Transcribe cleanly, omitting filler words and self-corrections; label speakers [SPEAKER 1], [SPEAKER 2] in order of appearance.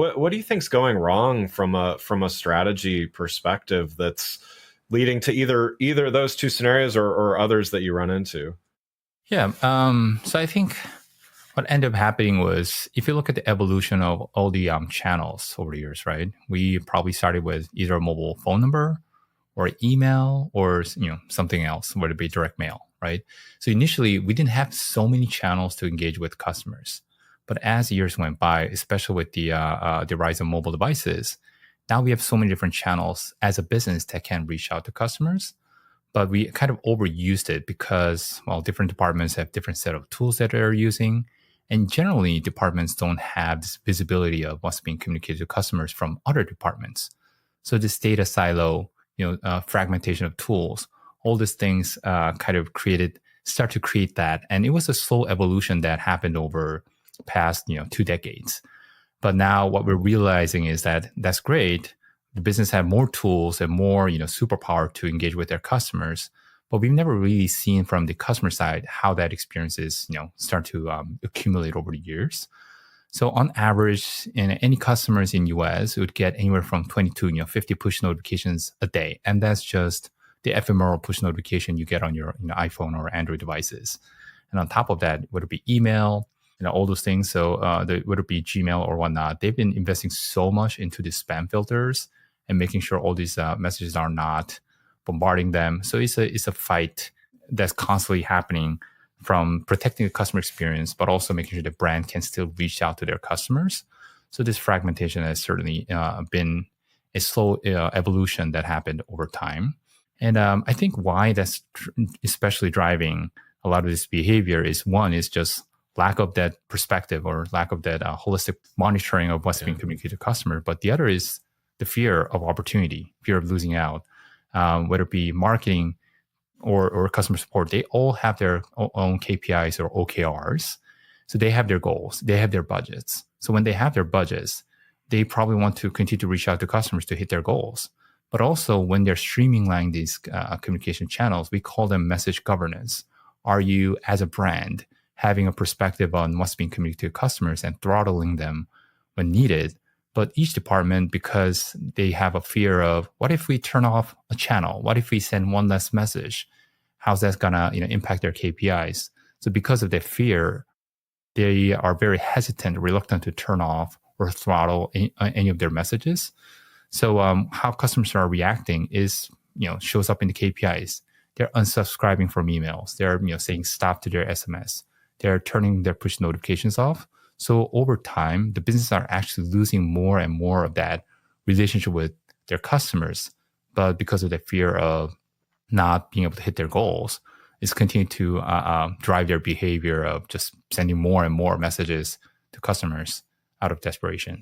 [SPEAKER 1] What do you think's going wrong from a strategy perspective that's leading to either of those two scenarios or others that you run into?
[SPEAKER 2] Yeah. So I think what ended up happening was, if you look at the evolution of all the channels over the years, right? We probably started with either a mobile phone number or email or something else, whether it be direct mail, right? So initially, we didn't have so many channels to engage with customers, but as years went by, especially with the rise of mobile devices, now we have so many different channels as a business that can reach out to customers. But we kind of overused it because, well, different departments have different set of tools that they're using. And generally, departments don't have this visibility of what's being communicated to customers from other departments. So this data silo, fragmentation of tools, all these things kind of start to create that. And it was a slow evolution that happened over past, 2 decades. But now what we're realizing is that that's great. The business have more tools and more, superpower to engage with their customers. But we've never really seen from the customer side how that experience is, start to accumulate over the years. So on average, in any customers in US would get anywhere from 20 to 50 push notifications a day, and that's just the ephemeral push notification you get on your iPhone or Android devices. And on top of that, whether it be email, all those things. So whether it be Gmail or whatnot, they've been investing so much into the spam filters and making sure all these messages are not bombarding them. So it's a fight that's constantly happening, from protecting the customer experience, but also making sure the brand can still reach out to their customers. So this fragmentation has certainly been a slow evolution that happened over time. And I think why that's especially driving a lot of this behavior is, one is just lack of that perspective or lack of that holistic monitoring of what's being communicated to customer. But the other is the fear of opportunity, fear of losing out, whether it be marketing or customer support. They all have their own KPIs or OKRs. So they have their goals, they have their budgets. So when they have their budgets, they probably want to continue to reach out to customers to hit their goals. But also when they're streamlining these communication channels, we call them message governance. Are you, as a brand, having a perspective on what's being communicated to customers and throttling them when needed? But each department, because they have a fear of, what if we turn off a channel? What if we send one less message? How's that gonna impact their KPIs? So because of their fear, they are very hesitant, reluctant to turn off or throttle any of their messages. So how customers are reacting is, shows up in the KPIs. They're unsubscribing from emails. They're saying stop to their SMS. They're turning their push notifications off. So over time, the businesses are actually losing more and more of that relationship with their customers. But because of the fear of not being able to hit their goals, it's continuing to drive their behavior of just sending more and more messages to customers out of desperation.